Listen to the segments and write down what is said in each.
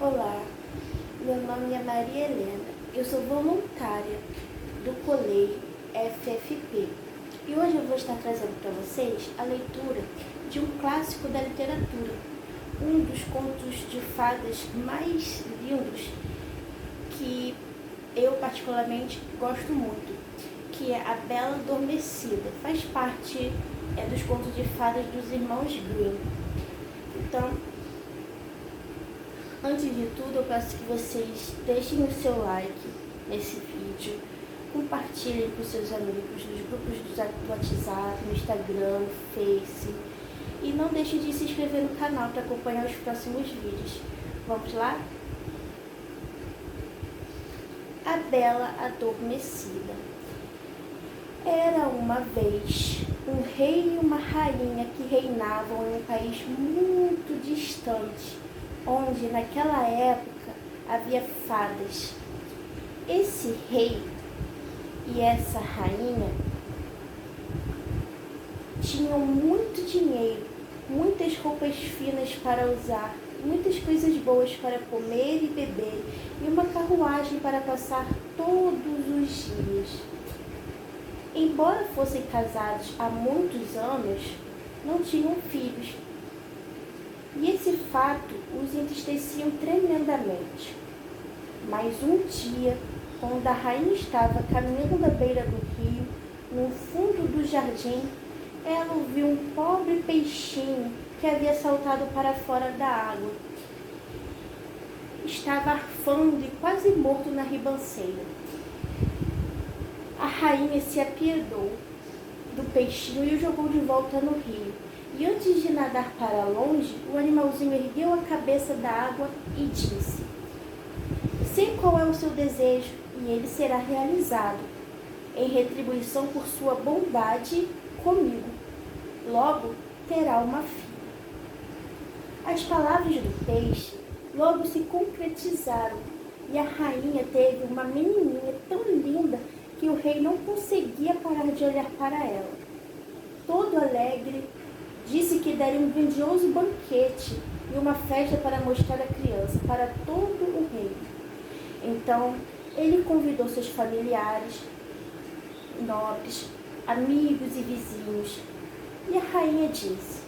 Olá, meu nome é Maria Helena, eu sou voluntária do Colei FFP e hoje eu vou estar trazendo para vocês a leitura de um clássico da literatura, um dos contos de fadas mais lindos que eu particularmente gosto muito, que é A Bela Adormecida, faz parte dos contos de fadas dos irmãos Grimm. Então, antes de tudo, eu peço que vocês deixem o seu like nesse vídeo, compartilhem com seus amigos nos grupos do WhatsApp, no Instagram, no Face, e não deixem de se inscrever no canal para acompanhar os próximos vídeos. Vamos lá? A Bela Adormecida. Era uma vez um rei e uma rainha que reinavam em um país muito distante, onde naquela época havia fadas. Esse rei e essa rainha tinham muito dinheiro, muitas roupas finas para usar, muitas coisas boas para comer e beber, e uma carruagem para passar todos os dias. Embora fossem casados há muitos anos, não tinham filhos. E esse fato os entristeciam tremendamente. Mas um dia, quando a rainha estava caminhando da beira do rio, no fundo do jardim, ela ouviu um pobre peixinho que havia saltado para fora da água. Estava arfando e quase morto na ribanceira. A rainha se apiedou do peixinho e o jogou de volta no rio. E antes de nadar para longe, o animalzinho ergueu a cabeça da água e disse: sei qual é o seu desejo e ele será realizado, em retribuição por sua bondade comigo. Logo terá uma filha. As palavras do peixe logo se concretizaram e a rainha teve uma menininha tão linda que o rei não conseguia parar de olhar para ela. Todo alegre, disse que daria um grandioso banquete e uma festa para mostrar a criança para todo o reino. Então, ele convidou seus familiares, nobres, amigos e vizinhos. E a rainha disse: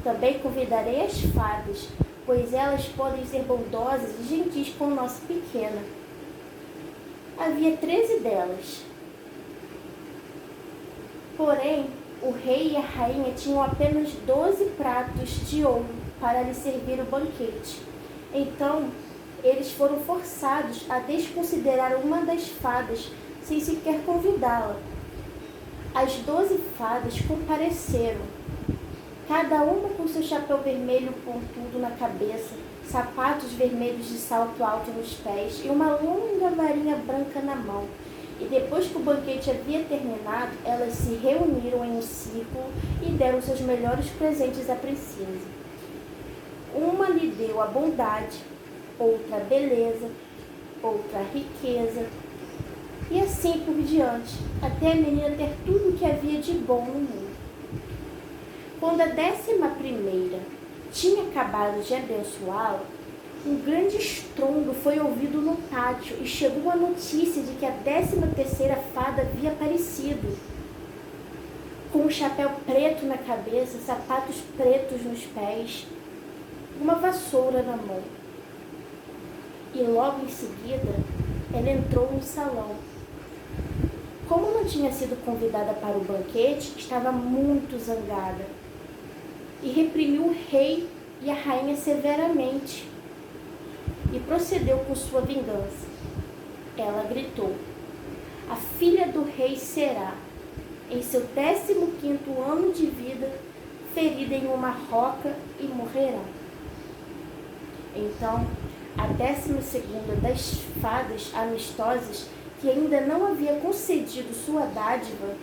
também convidarei as fadas, pois elas podem ser bondosas e gentis com nossa pequena. Havia 13 delas. Porém, o rei e a rainha tinham apenas 12 pratos de ouro para lhe servir o banquete. Então, eles foram forçados a desconsiderar uma das fadas sem sequer convidá-la. As 12 fadas compareceram, cada uma com seu chapéu vermelho pontudo na cabeça, sapatos vermelhos de salto alto nos pés e uma longa varinha branca na mão. E depois que o banquete havia terminado, elas se reuniram em um círculo e deram seus melhores presentes à princesa. Uma lhe deu a bondade, outra a beleza, outra a riqueza, e assim por diante, até a menina ter tudo o que havia de bom no mundo. Quando a 11ª tinha acabado de abençoá-la, um grande estrondo foi ouvido no pátio e chegou a notícia de que a 13ª fada havia aparecido, com um chapéu preto na cabeça, sapatos pretos nos pés, uma vassoura na mão. E logo em seguida, ela entrou no salão. Como não tinha sido convidada para o banquete, estava muito zangada e reprimiu o rei e a rainha severamente e procedeu com sua vingança. Ela gritou: a filha do rei será, em seu 15º ano de vida, ferida em uma roca e morrerá. Então, a 12ª das fadas amistosas, que ainda não havia concedido sua dádiva,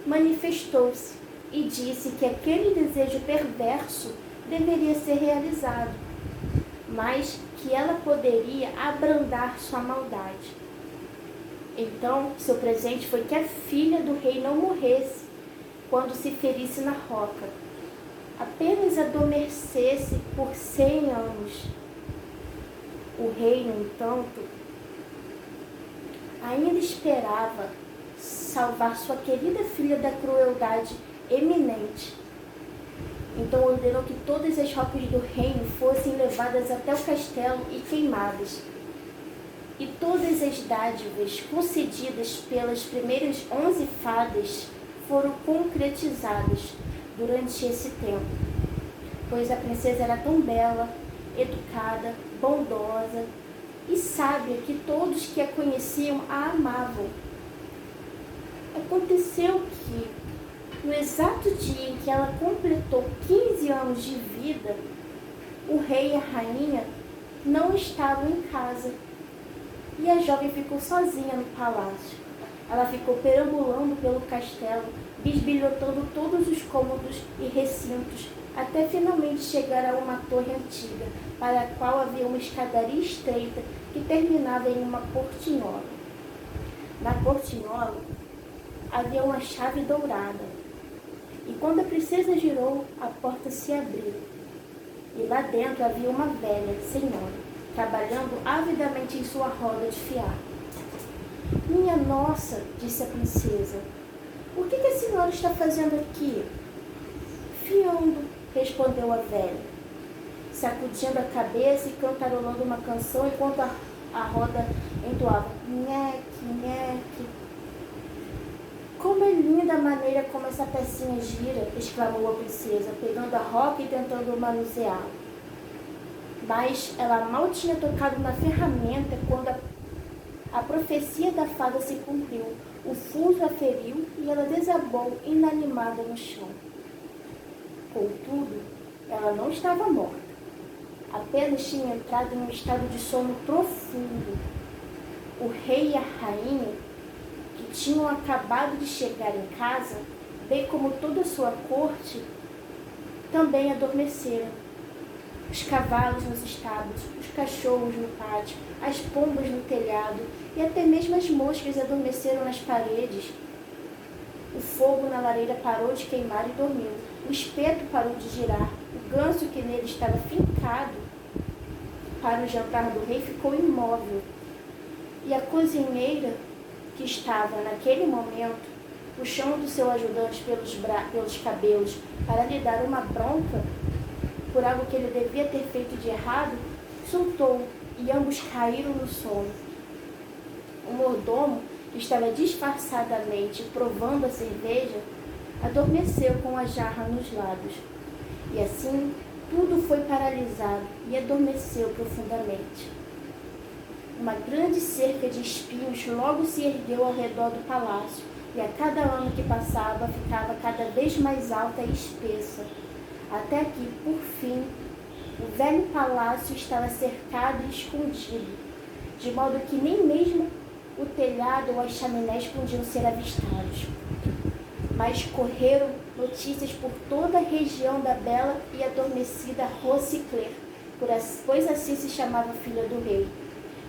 manifestou-se e disse que aquele desejo perverso deveria ser realizado, mas que ela poderia abrandar sua maldade. Então, seu presente foi que a filha do rei não morresse quando se ferisse na roca, apenas adormecesse por 100 anos. O rei, no entanto, ainda esperava salvar sua querida filha da crueldade eminente. Então ordenou que todas as roupas do reino fossem levadas até o castelo e queimadas. E todas as dádivas concedidas pelas primeiras 11 fadas foram concretizadas durante esse tempo, pois a princesa era tão bela, educada, bondosa e sábia que todos que a conheciam a amavam. Aconteceu que, no exato dia em que ela completou 15 anos de vida, o rei e a rainha não estavam em casa e a jovem ficou sozinha no palácio. Ela ficou perambulando pelo castelo, bisbilhotando todos os cômodos e recintos, até finalmente chegar a uma torre antiga, para a qual havia uma escadaria estreita que terminava em uma portinhola. Na portinhola havia uma chave dourada, e quando a princesa girou, a porta se abriu. E lá dentro havia uma velha senhora, trabalhando avidamente em sua roda de fiar. Minha nossa, disse a princesa, o que a senhora está fazendo aqui? Fiando, respondeu a velha, sacudindo a cabeça e cantarolando uma canção enquanto a roda entoava nheque, nheque. Como é linda a maneira como essa pecinha gira, exclamou a princesa, pegando a roca e tentando manuseá-la. Mas ela mal tinha tocado na ferramenta quando a profecia da fada se cumpriu. O fuso a feriu e ela desabou inanimada no chão. Contudo, ela não estava morta. Apenas tinha entrado em um estado de sono profundo. O rei e a rainha, que tinham acabado de chegar em casa, bem como toda a sua corte, também adormeceram. Os cavalos nos estábulos, os cachorros no pátio, as pombas no telhado e até mesmo as moscas adormeceram nas paredes. O fogo na lareira parou de queimar e dormiu. O espeto parou de girar. O ganso que nele estava fincado para o jantar do rei ficou imóvel. E a cozinheira, que estava naquele momento puxando seu ajudante pelos cabelos para lhe dar uma bronca por algo que ele devia ter feito de errado, soltou e ambos caíram no sono. O mordomo, que estava disfarçadamente provando a cerveja, adormeceu com a jarra nos lábios. E assim, tudo foi paralisado e adormeceu profundamente. Uma grande cerca de espinhos logo se ergueu ao redor do palácio, e a cada ano que passava ficava cada vez mais alta e espessa, até que, por fim, o velho palácio estava cercado e escondido, de modo que nem mesmo o telhado ou as chaminés podiam ser avistados. Mas correram notícias por toda a região da bela e adormecida Rosicler, pois assim se chamava a filha do rei.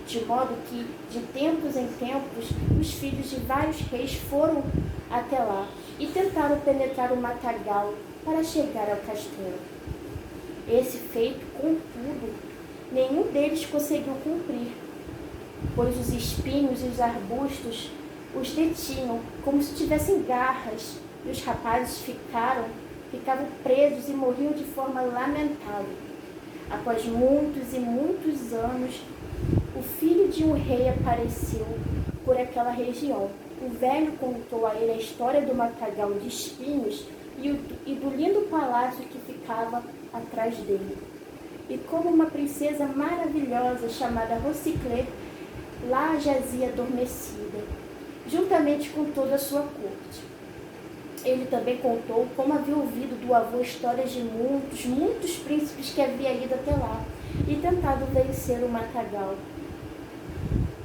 De modo que, de tempos em tempos, os filhos de vários reis foram até lá e tentaram penetrar o matagal para chegar ao castelo. Esse feito, contudo, nenhum deles conseguiu cumprir, pois os espinhos e os arbustos os detinham como se tivessem garras, e os rapazes ficavam presos e morriam de forma lamentável. Após muitos e muitos anos, o filho de um rei apareceu por aquela região. O velho contou a ele a história do matagal de espinhos e do lindo palácio que ficava atrás dele. E como uma princesa maravilhosa chamada Rosicler lá jazia adormecida, juntamente com toda a sua corte. Ele também contou como havia ouvido do avô histórias de muitos, muitos príncipes que havia ido até lá e tentado vencer o matagal,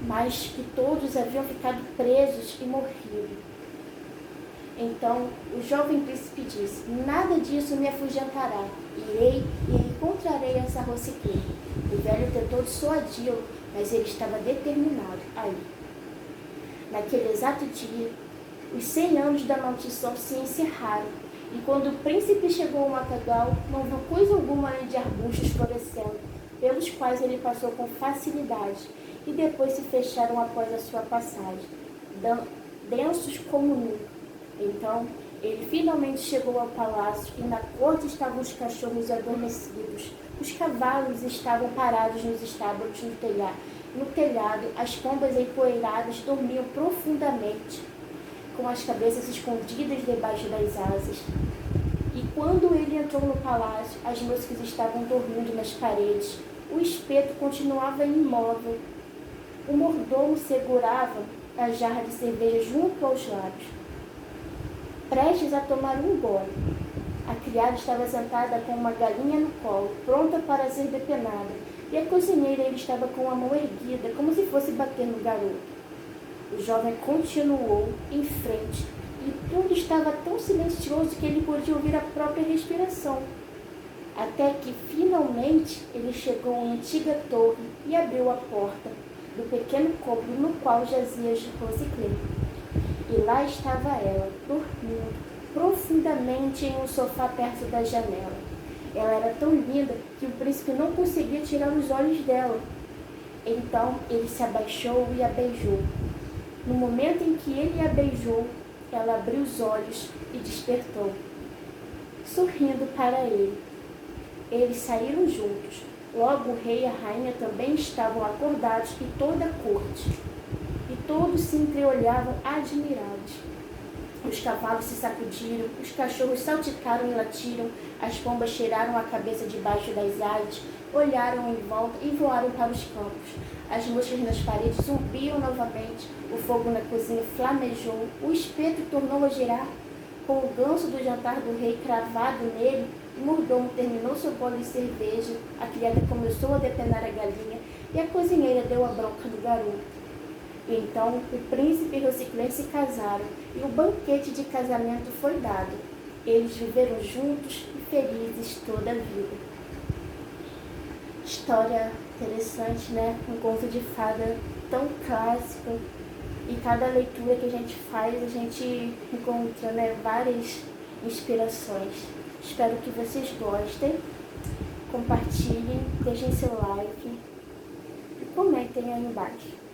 mas que todos haviam ficado presos e morrido. Então o jovem príncipe disse: nada disso me afugentará. Irei e encontrarei essa Rosicler. O velho tentou dissuadi-lo, mas ele estava determinado a ir. Naquele exato dia, os 100 anos da maldição se encerraram, e quando o príncipe chegou ao matagal, não viu coisa alguma além de arbustos florescendo, pelos quais ele passou com facilidade e depois se fecharam após a sua passagem, densos como nunca. Então, ele finalmente chegou ao palácio e na corte estavam os cachorros adormecidos. Os cavalos estavam parados nos estábulos no telhado, as pombas empoeiradas dormiam profundamente, com as cabeças escondidas debaixo das asas. E quando ele entrou no palácio, as moscas estavam dormindo nas paredes. O espeto continuava imóvel. O mordomo segurava a jarra de cerveja junto aos lábios, prestes a tomar um gole. A criada estava sentada com uma galinha no colo, pronta para ser depenada, e a cozinheira estava com a mão erguida, como se fosse bater no garoto. O jovem continuou em frente, e tudo estava tão silencioso que ele podia ouvir a própria respiração. Até que, finalmente, ele chegou à antiga torre e abriu a porta do pequeno cômodo no qual jazia Rosiclé. E lá estava ela, dormindo profundamente em um sofá perto da janela. Ela era tão linda que o príncipe não conseguia tirar os olhos dela. Então ele se abaixou e a beijou. No momento em que ele a beijou, ela abriu os olhos e despertou, sorrindo para ele. Eles saíram juntos. Logo o rei e a rainha também estavam acordados e toda a corte. E todos se entreolhavam admirados. Os cavalos se sacudiram, os cachorros salticaram e latiram, as pombas cheiraram a cabeça debaixo das asas, olharam em volta e voaram para os campos. As moscas nas paredes zumbiam novamente, o fogo na cozinha flamejou, o espeto tornou a girar. Com o ganso do jantar do rei cravado nele, o mordomo terminou seu bolo de cerveja, a criada começou a depenar a galinha e a cozinheira deu a bronca no garoto. Então o príncipe e Rosiclé se casaram e o banquete de casamento foi dado. Eles viveram juntos e felizes toda a vida. História interessante, né? Um conto de fada tão clássico. E cada leitura que a gente faz, a gente encontra, né, várias inspirações. Espero que vocês gostem. Compartilhem, deixem seu like e comentem aí embaixo.